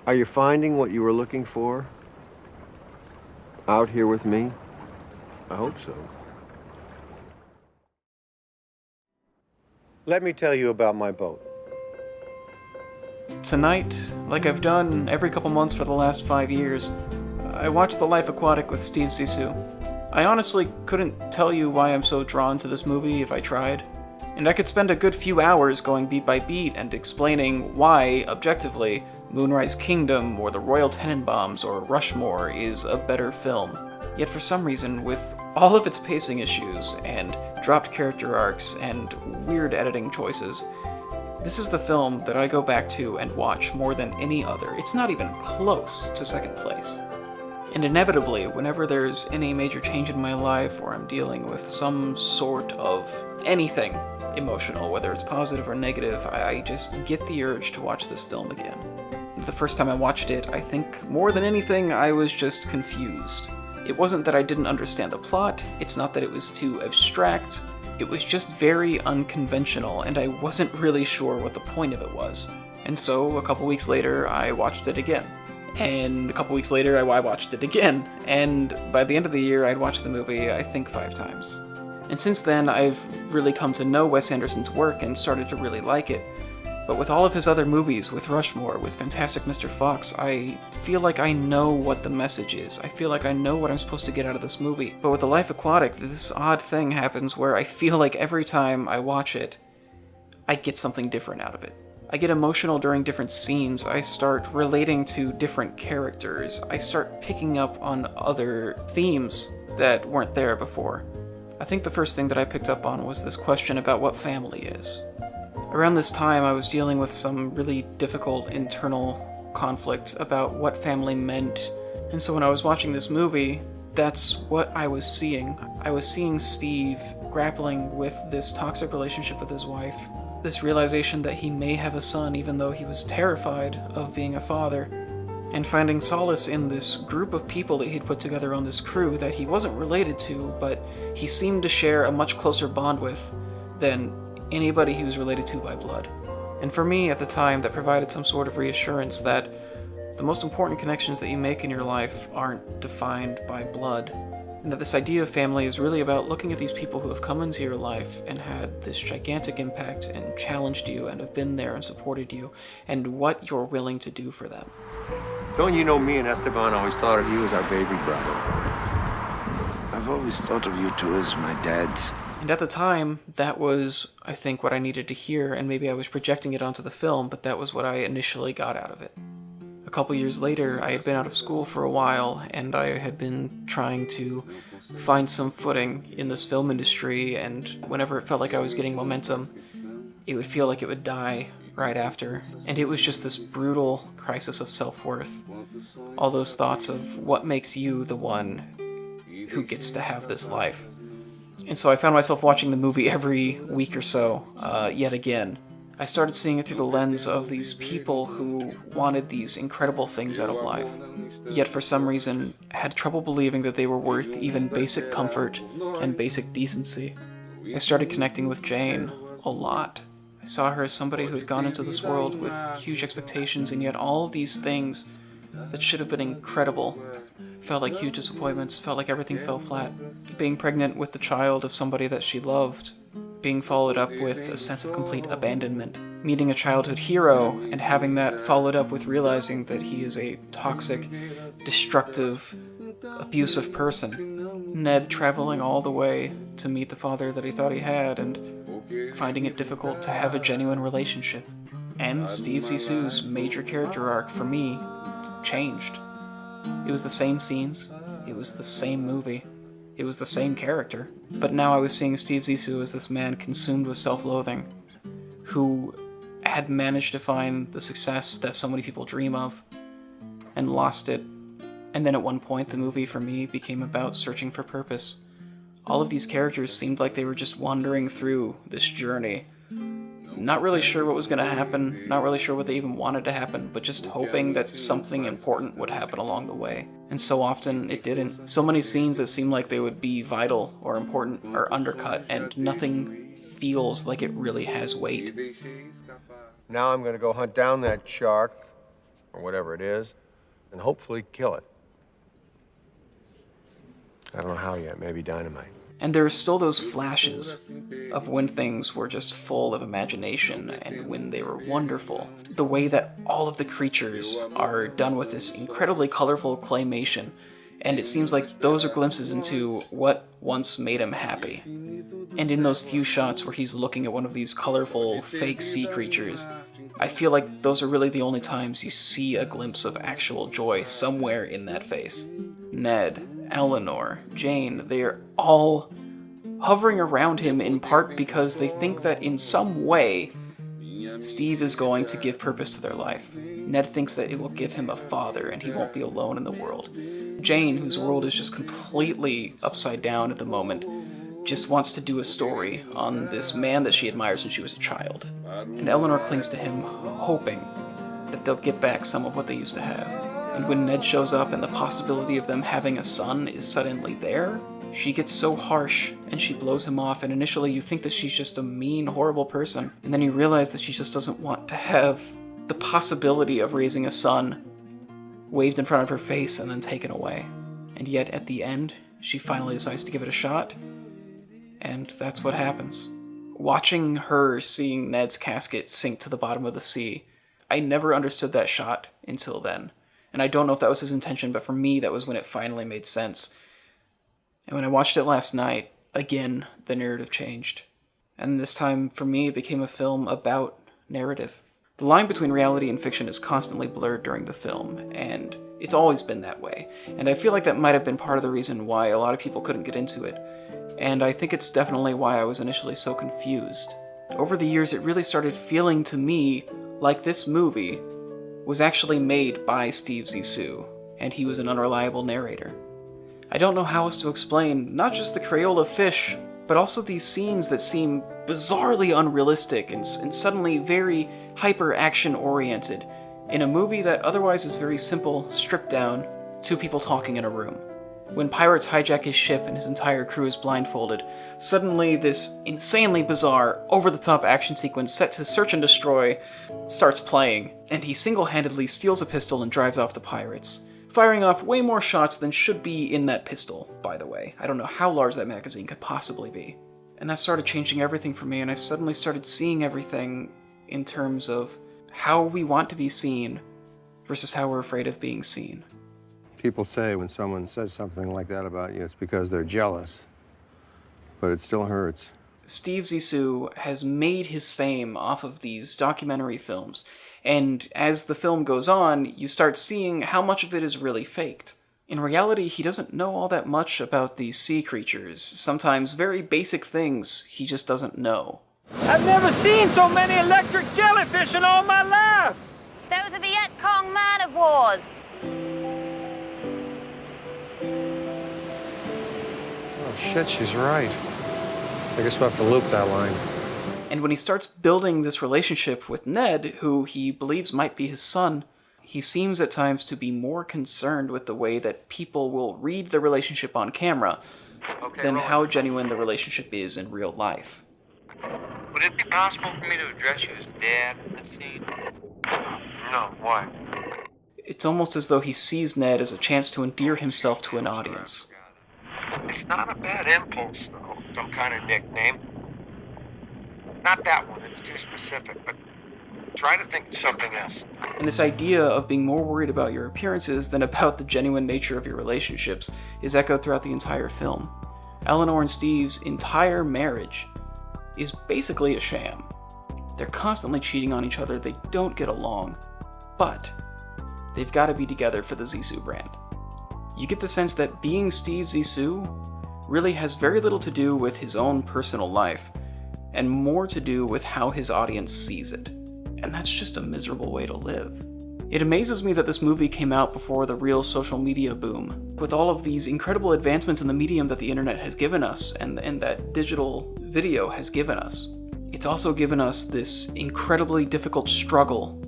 Are you finding what you were looking for? Out here with me? I hope so. Let me tell you about my boat. Tonight, like I've done every couple months for the last 5 years, I watched the Life Aquatic with Steve Zissou. I honestly couldn't tell you why I'm so drawn to this movie if I tried. And I could spend a good few hours going beat by beat and explaining why, objectively, Moonrise Kingdom or The Royal Tenenbaums or Rushmore is a better film. Yet for some reason, with all of its pacing issues and dropped character arcs and weird editing choices, this is the film that I go back to and watch more than any other. It's not even close to second place. And inevitably, whenever there's any major change in my life or I'm dealing with some sort of anything emotional, whether it's positive or negative, I just get the urge to watch this film again. The first time I watched it, I think more than anything, I was just confused. It wasn't that I didn't understand the plot, it's not that it was too abstract, it was just very unconventional, and I wasn't really sure what the point of it was. And so, a couple weeks later, I watched it again. And a couple weeks later, I watched it again. And by the end of the year, I'd watched the movie, I think, 5 times. And since then, I've really come to know Wes Anderson's work and started to really like it. But with all of his other movies, with Rushmore, with Fantastic Mr. Fox, I feel like I know what the message is. I feel like I know what I'm supposed to get out of this movie. But with The Life Aquatic, this odd thing happens where I feel like every time I watch it, I get something different out of it. I get emotional during different scenes, I start relating to different characters, I start picking up on other themes that weren't there before. I think the first thing that I picked up on was this question about what family is. Around this time, I was dealing with some really difficult internal conflict about what family meant, and so when I was watching this movie, that's what I was seeing. I was seeing Steve grappling with this toxic relationship with his wife, this realization that he may have a son even though he was terrified of being a father, and finding solace in this group of people that he'd put together on this crew that he wasn't related to, but he seemed to share a much closer bond with than anybody he was related to by blood. And for me, at the time, that provided some sort of reassurance that the most important connections that you make in your life aren't defined by blood, and that this idea of family is really about looking at these people who have come into your life and had this gigantic impact and challenged you and have been there and supported you, and what you're willing to do for them. Don't you know, me and Esteban always thought of you as our baby brother. I've always thought of you two as my dads. And at the time, that was, I think, what I needed to hear, and maybe I was projecting it onto the film, but that was what I initially got out of it. A couple years later, I had been out of school for a while, and I had been trying to find some footing in this film industry, and whenever it felt like I was getting momentum, it would feel like it would die right after. And it was just this brutal crisis of self-worth. All those thoughts of what makes you the one who gets to have this life. And so I found myself watching the movie every week or so, yet again. I started seeing it through the lens of these people who wanted these incredible things out of life, yet for some reason had trouble believing that they were worth even basic comfort and basic decency. I started connecting with Jane a lot. I saw her as somebody who had gone into this world with huge expectations, and yet all of these things that should have been incredible felt like huge disappointments, felt like everything fell flat. Being pregnant with the child of somebody that she loved, being followed up with a sense of complete abandonment. Meeting a childhood hero and having that followed up with realizing that he is a toxic, destructive, abusive person. Ned traveling all the way to meet the father that he thought he had and finding it difficult to have a genuine relationship. And Steve Zissou's major character arc for me changed. It was the same scenes, it was the same movie, it was the same character, but now I was seeing Steve Zissou as this man consumed with self-loathing, who had managed to find the success that so many people dream of, and lost it. And then at one point, the movie for me became about searching for purpose. All of these characters seemed like they were just wandering through this journey, not really sure what was going to happen, not really sure what they even wanted to happen, but just hoping that something important would happen along the way. And so often it didn't. So many scenes that seemed like they would be vital or important are undercut, and nothing feels like it really has weight. Now I'm going to go hunt down that shark, or whatever it is, and hopefully kill it. I don't know how yet, maybe dynamite. And there are still those flashes of when things were just full of imagination and when they were wonderful. The way that all of the creatures are done with this incredibly colorful claymation, and it seems like those are glimpses into what once made him happy. And in those few shots where he's looking at one of these colorful fake sea creatures, I feel like those are really the only times you see a glimpse of actual joy somewhere in that face. Ned, Eleanor, Jane, they're all hovering around him in part because they think that in some way Steve is going to give purpose to their life. Ned thinks that it will give him a father and he won't be alone in the world. Jane, whose world is just completely upside down at the moment, just wants to do a story on this man that she admires when she was a child. And Eleanor clings to him, hoping that they'll get back some of what they used to have. And when Ned shows up and the possibility of them having a son is suddenly there, she gets so harsh and she blows him off, and initially you think that she's just a mean, horrible person, and then you realize that she just doesn't want to have the possibility of raising a son waved in front of her face and then taken away. And yet at the end, she finally decides to give it a shot, and that's what happens. Watching her seeing Ned's casket sink to the bottom of the sea, I never understood that shot until then. And I don't know if that was his intention, but for me, that was when it finally made sense. And when I watched it last night, again, the narrative changed. And this time, for me, it became a film about narrative. The line between reality and fiction is constantly blurred during the film, and it's always been that way. And I feel like that might have been part of the reason why a lot of people couldn't get into it. And I think it's definitely why I was initially so confused. Over the years, it really started feeling to me like this movie was actually made by Steve Zissou, and he was an unreliable narrator. I don't know how else to explain not just the Crayola fish, but also these scenes that seem bizarrely unrealistic and suddenly very hyper-action-oriented in a movie that otherwise is very simple, stripped down, two people talking in a room. When pirates hijack his ship and his entire crew is blindfolded, suddenly this insanely bizarre, over-the-top action sequence set to search and destroy starts playing, and he single-handedly steals a pistol and drives off the pirates, firing off way more shots than should be in that pistol, by the way. I don't know how large that magazine could possibly be. And that started changing everything for me, and I suddenly started seeing everything in terms of how we want to be seen versus how we're afraid of being seen. People say when someone says something like that about you, it's because they're jealous. But it still hurts. Steve Zissou has made his fame off of these documentary films, and as the film goes on, you start seeing how much of it is really faked. In reality, he doesn't know all that much about these sea creatures. Sometimes very basic things he just doesn't know. I've never seen so many electric jellyfish in all my life! Those are the Viet Cong man of wars. Oh shit, she's right. I guess we'll have to loop that line. And when he starts building this relationship with Ned, who he believes might be his son, he seems at times to be more concerned with the way that people will read the relationship on camera than how genuine the relationship is in real life. Would it be possible for me to address you as Dad in this scene? No, why? It's almost as though he sees Ned as a chance to endear himself to an audience. It's not a bad impulse, though. Some kind of nickname. Not that one, it's too specific, but try to think of something else. And this idea of being more worried about your appearances than about the genuine nature of your relationships is echoed throughout the entire film. Eleanor and Steve's entire marriage is basically a sham. They're constantly cheating on each other, they don't get along, but they've got to be together for the Zissou brand. You get the sense that being Steve Zissou really has very little to do with his own personal life, and more to do with how his audience sees it. And that's just a miserable way to live. It amazes me that this movie came out before the real social media boom, with all of these incredible advancements in the medium that the internet has given us, and that digital video has given us. It's also given us this incredibly difficult struggle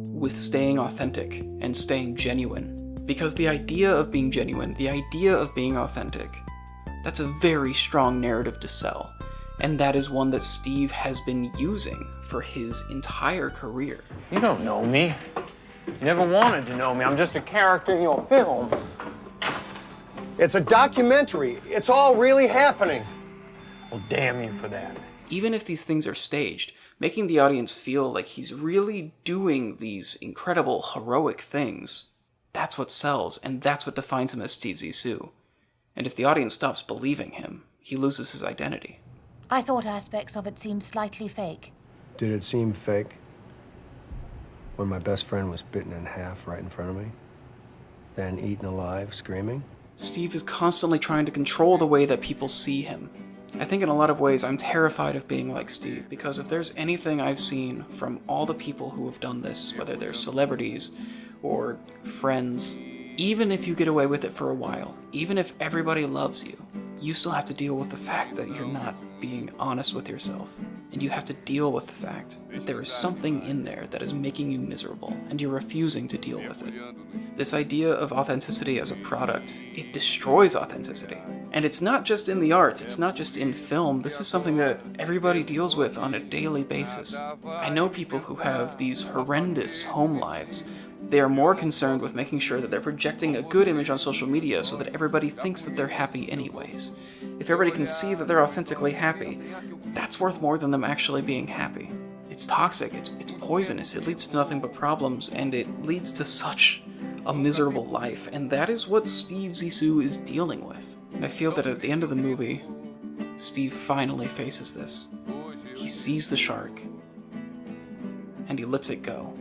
with staying authentic and staying genuine. Because the idea of being genuine, the idea of being authentic, that's a very strong narrative to sell. And that is one that Steve has been using for his entire career. You don't know me. You never wanted to know me. I'm just a character in your film. It's a documentary. It's all really happening. Well, damn you for that. Even if these things are staged, making the audience feel like he's really doing these incredible, heroic things, that's what sells, and that's what defines him as Steve Zissou. And if the audience stops believing him, he loses his identity. I thought aspects of it seemed slightly fake. Did it seem fake when my best friend was bitten in half right in front of me? Then eaten alive, screaming? Steve is constantly trying to control the way that people see him. I think in a lot of ways I'm terrified of being like Steve, because if there's anything I've seen from all the people who have done this, whether they're celebrities or friends, even if you get away with it for a while, even if everybody loves you, you still have to deal with the fact that you're not being honest with yourself. And you have to deal with the fact that there is something in there that is making you miserable, and you're refusing to deal with it. This idea of authenticity as a product, it destroys authenticity. And it's not just in the arts, it's not just in film, this is something that everybody deals with on a daily basis. I know people who have these horrendous home lives. They are more concerned with making sure that they're projecting a good image on social media so that everybody thinks that they're happy anyways. If everybody can see that they're authentically happy, that's worth more than them actually being happy. It's toxic, it's poisonous, it leads to nothing but problems, and it leads to such a miserable life, and that is what Steve Zissou is dealing with. And I feel that at the end of the movie, Steve finally faces this. He sees the shark, and he lets it go.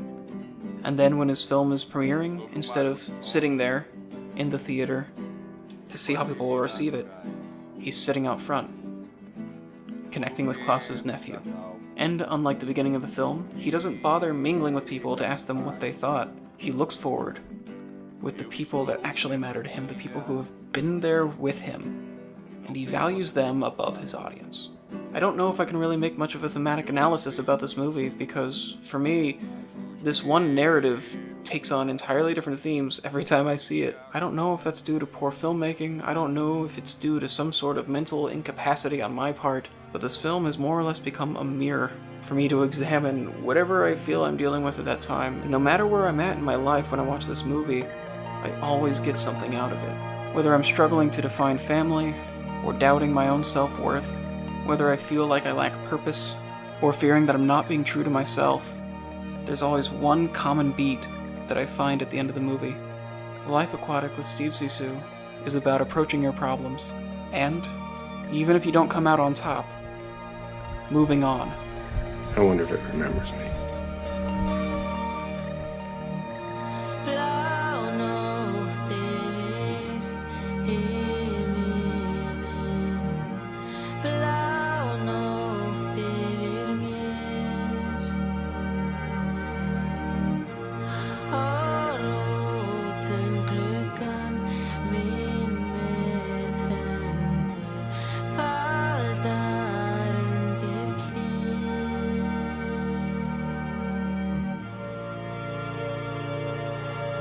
And then when his film is premiering, instead of sitting there in the theater to see how people will receive it, he's sitting out front, connecting with Klaus's nephew. And unlike the beginning of the film, he doesn't bother mingling with people to ask them what they thought. He looks forward with the people that actually matter to him, the people who have been there with him, and he values them above his audience. I don't know if I can really make much of a thematic analysis about this movie, because for me, this one narrative takes on entirely different themes every time I see it. I don't know if that's due to poor filmmaking, I don't know if it's due to some sort of mental incapacity on my part, but this film has more or less become a mirror for me to examine whatever I feel I'm dealing with at that time. And no matter where I'm at in my life when I watch this movie, I always get something out of it. Whether I'm struggling to define family, or doubting my own self-worth, whether I feel like I lack purpose, or fearing that I'm not being true to myself, there's always one common beat that I find at the end of the movie. The Life Aquatic with Steve Zissou is about approaching your problems, and, even if you don't come out on top, moving on. I wonder if it remembers me.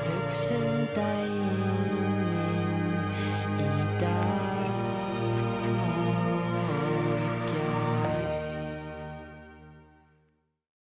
Hugsun deg inn i dag.